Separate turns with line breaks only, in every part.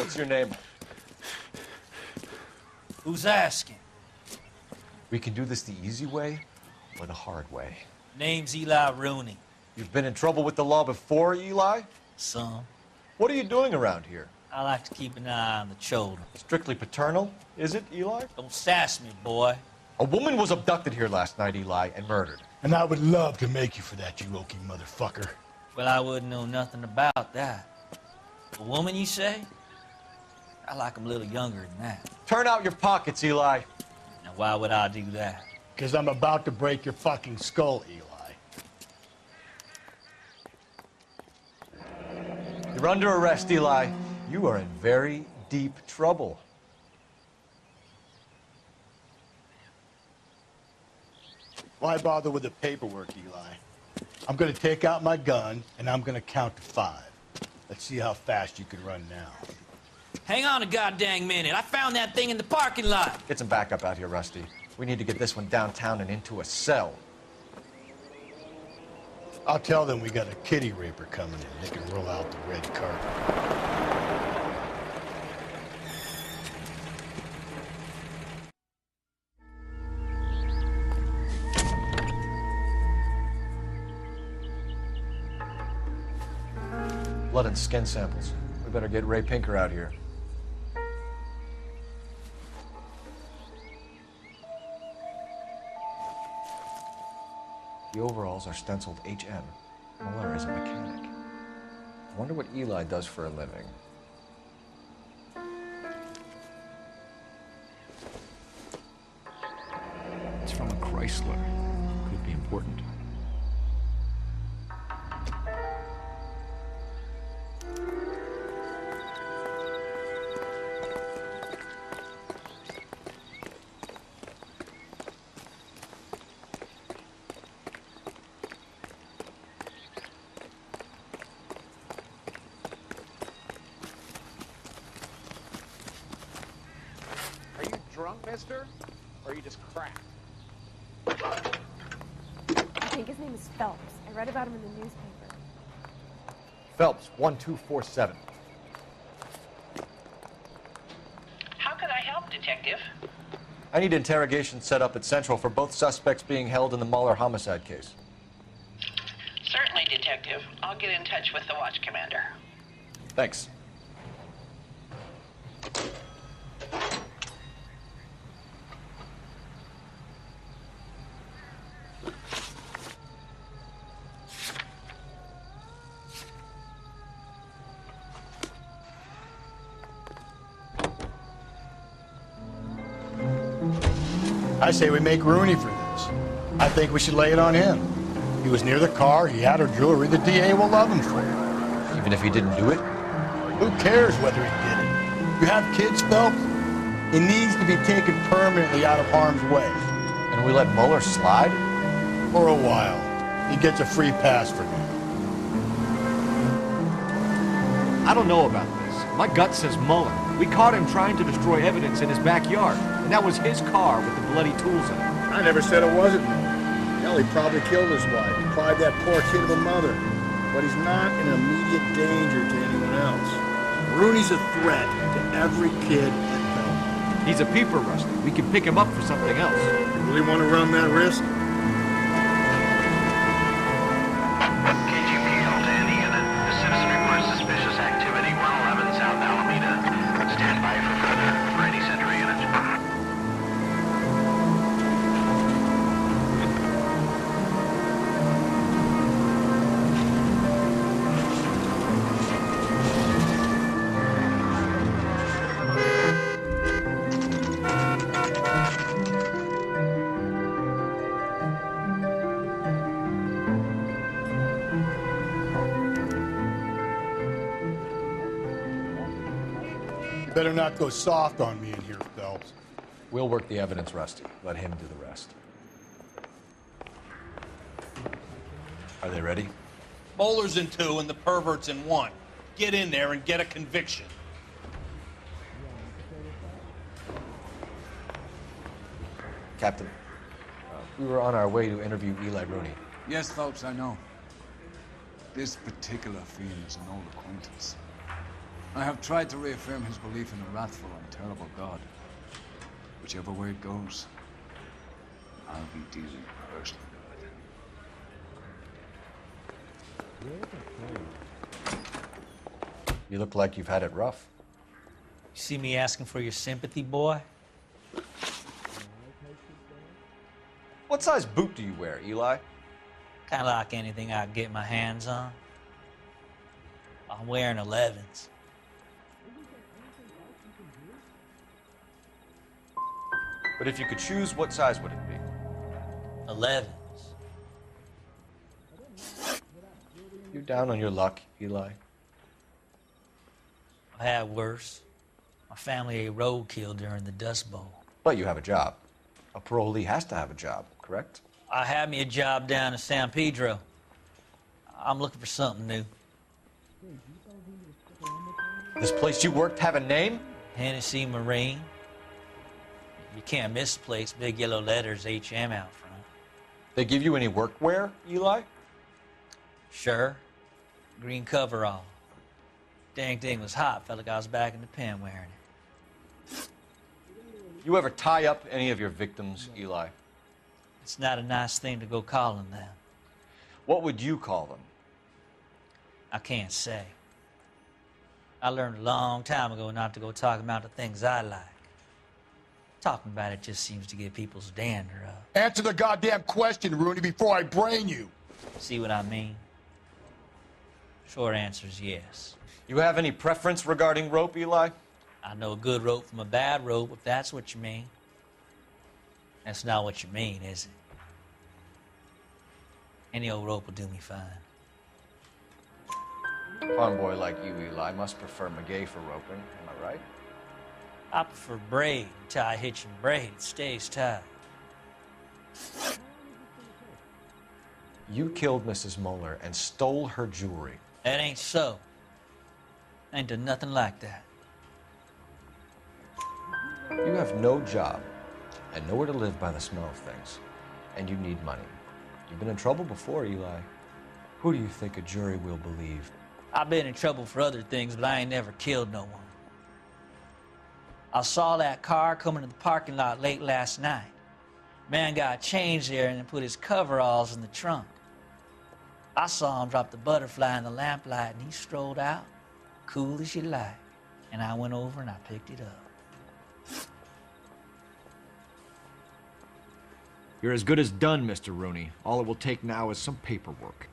What's your name?
Who's asking?
We can do this the easy way or the hard way.
Name's Eli Rooney.
You've been in trouble with the law before, Eli?
Some.
What are you doing around here?
I like to keep an eye on the children.
Strictly paternal, is it, Eli?
Don't sass me, boy.
A woman was abducted here last night, Eli, and murdered.
And I would love to make you for that, you oaky motherfucker.
Well, I wouldn't know nothing about that. A woman, you say? I like 'em a little younger than that.
Turn out your pockets, Eli.
Now, why would I do that?
Because I'm about to break your fucking skull, Eli.
You're under arrest, Eli. You are in very deep trouble.
Why bother with the paperwork, Eli? I'm gonna take out my gun, and I'm gonna count to 5. Let's see how fast you can run now.
Hang on a goddamn minute. I found that thing in the parking lot.
Get some backup out here, Rusty. We need to get this one downtown and into a cell.
I'll tell them we got a kitty raper coming in. They can roll out the red carpet.
Blood and skin samples. We better get Ray Pinker out here. The overalls are stenciled HM. Muller is a mechanic. I wonder what Eli does for a living.
It's from a Chrysler. Could be important.
Are you drunk, mister? Or are you just cracked?
I think his name is Phelps. I read about him in the newspaper.
Phelps, 1247.
How can I help, Detective?
I need interrogation set up at Central for both suspects being held in the Muller homicide case.
Certainly, Detective. I'll get in touch with the watch commander.
Thanks.
I say we make Rooney for this. I think we should lay it on him. He was near the car, he had her jewelry, the DA will love him for it.
Even if he didn't do it?
Who cares whether he did it? You have kids, Phelps? He needs to be taken permanently out of harm's way.
And we let Muller slide?
For a while. He gets a free pass for me.
I don't know about this. My gut says Muller. We caught him trying to destroy evidence in his backyard, and that was his car with the bloody tools in it.
I never said it wasn't Muller. Hell, he probably killed his wife, deprived that poor kid of a mother. But he's not in immediate danger to anyone else. Rooney's a threat to every kid at Belmont.
He's a peeper, Rusty. We can pick him up for something else.
You really want to run that risk?
KGP call to any unit. The citizen reports suspicious activity, 111 South Alameda. Stand by for further for any Central unit.
You better not go soft on me in here, Phelps.
We'll work the evidence, Rusty. Let him do the rest. Are they ready?
Bowler's in 2 and the pervert's in 1. Get in there and get a conviction.
Captain, we were on our way to interview Eli Rooney.
Yes, Phelps, I know. This particular fiend is an old acquaintance. I have tried to reaffirm his belief in a wrathful and terrible God. Whichever way it goes, I'll be dealing personally with it.
You look like you've had it rough.
You see me asking for your sympathy, boy?
What size boot do you wear, Eli?
Kind of like anything I can get my hands on. I'm wearing 11s.
But if you could choose, what size would it be?
11s.
You down on your luck, Eli?
I had worse. My family ate roadkill during the Dust Bowl.
But you have a job. A parolee has to have a job, correct?
I had me a job down in San Pedro. I'm looking for something new.
This place you worked have a name?
Hennessy Marine. You can't miss the place. Big yellow letters, HM out front.
They give you any workwear, Eli?
Sure. Green coverall. Dang thing was hot. Felt like I was back in the pen wearing it.
You ever tie up any of your victims, Eli?
It's not a nice thing to go calling them.
What would you call them?
I can't say. I learned a long time ago not to go talking about the things I like. Talking about it just seems to get people's dander up.
Answer the goddamn question, Rooney, before I brain you.
See what I mean? Short answer is yes.
You have any preference regarding rope, Eli?
I know a good rope from a bad rope, if that's what you mean. That's not what you mean, is it? Any old rope will do me fine.
Farm boy like you, Eli, must prefer Magay for roping, am I right?
I prefer braid. Tie, hitch, and braid. It stays tied.
You killed Mrs. Moeller and stole her jewelry.
That ain't so. I ain't done nothing like that.
You have no job and nowhere to live by the smell of things. And you need money. You've been in trouble before, Eli. Who do you think a jury will believe?
I've been in trouble for other things, but I ain't never killed no one. I saw that car coming to the parking lot late last night. Man got changed there and then put his coveralls in the trunk. I saw him drop the butterfly in the lamplight and he strolled out, cool as you like. And I went over and I picked it up.
You're as good as done, Mr. Rooney. All it will take now is some paperwork.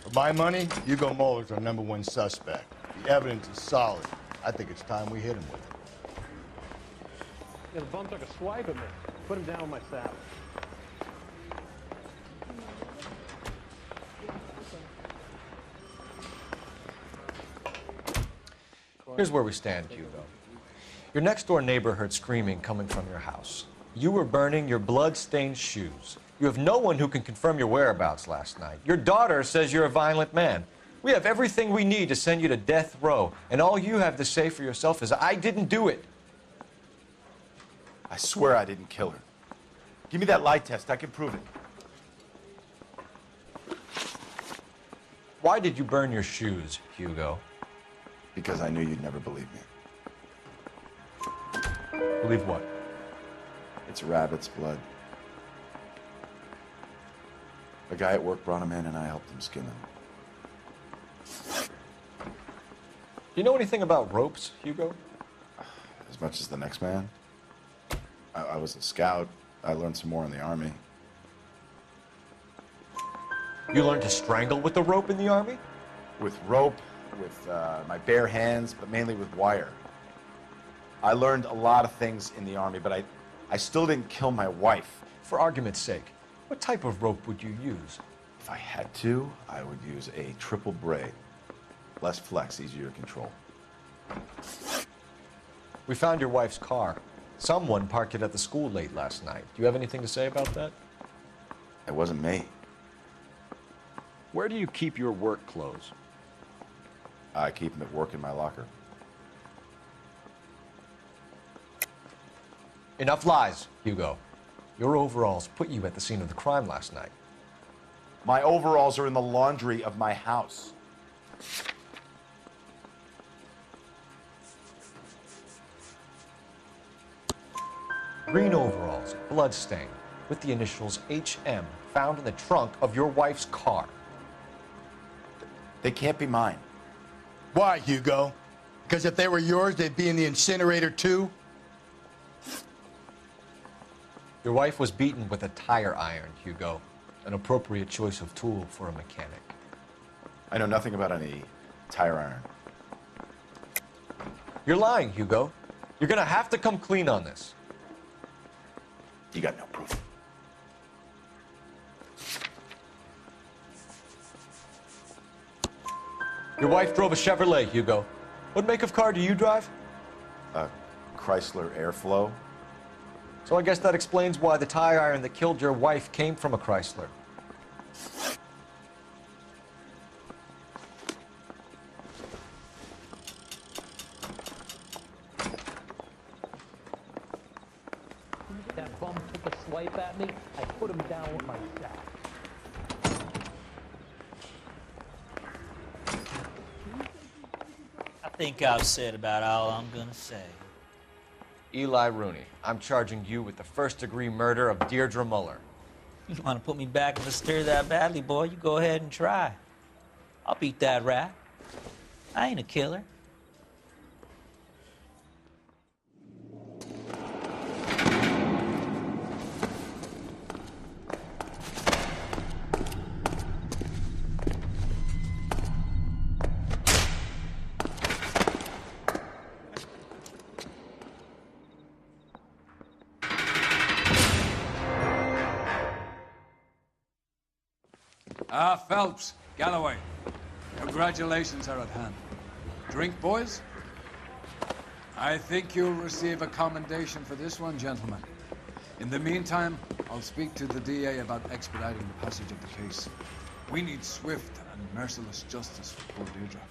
For my money, Hugo Moeller's our #1 suspect. The evidence is solid. I think it's time we hit him with it.
Yeah, the bum took a swipe at me. Put him down with my saddle.
Here's where we stand, Hugo. Your next-door neighbor heard screaming coming from your house. You were burning your blood-stained shoes. You have no one who can confirm your whereabouts last night. Your daughter says you're a violent man. We have everything we need to send you to death row, and all you have to say for yourself is, I didn't do it.
I swear I didn't kill her. Give me that lie test. I can prove it.
Why did you burn your shoes, Hugo?
Because I knew you'd never believe me.
Believe what?
It's rabbit's blood. A guy at work brought him in and I helped him skin them.
Do you know anything about ropes, Hugo?
As much as the next man. I was a scout. I learned some more in the Army.
You learned to strangle with the rope in the Army?
With rope, with my bare hands, but mainly with wire. I learned a lot of things in the Army, but I still didn't kill my wife.
For argument's sake, what type of rope would you use?
If I had to, I would use a triple braid. Less flex, easier to control.
We found your wife's car. Someone parked it at the school late last night. Do you have anything to say about that?
It wasn't me.
Where do you keep your work clothes?
I keep them at work in my locker.
Enough lies, Hugo. Your overalls put you at the scene of the crime last night.
My overalls are in the laundry of my house.
Green overalls, bloodstained, with the initials HM found in the trunk of your wife's car.
They can't be mine.
Why, Hugo? Because if they were yours, they'd be in the incinerator too?
Your wife was beaten with a tire iron, Hugo. An appropriate choice of tool for a mechanic.
I know nothing about any tire iron.
You're lying, Hugo. You're gonna have to come clean on this.
You got no proof.
Your wife drove a Chevrolet, Hugo. What make of car do you drive?
A Chrysler Airflow.
So I guess that explains why the tire iron that killed your wife came from a Chrysler.
That bum took a swipe at me. I put him down with my sack.
I think I've said about all I'm gonna say.
Eli Rooney, I'm charging you with the first-degree murder of Deirdre Muller.
You want to put me back in the stir that badly, boy? You go ahead and try. I'll beat that rat. I ain't a killer.
Ah, Phelps, Galloway. Congratulations are at hand. Drink, boys? I think you'll receive a commendation for this one, gentlemen. In the meantime, I'll speak to the DA about expediting the passage of the case. We need swift and merciless justice for poor Deirdre.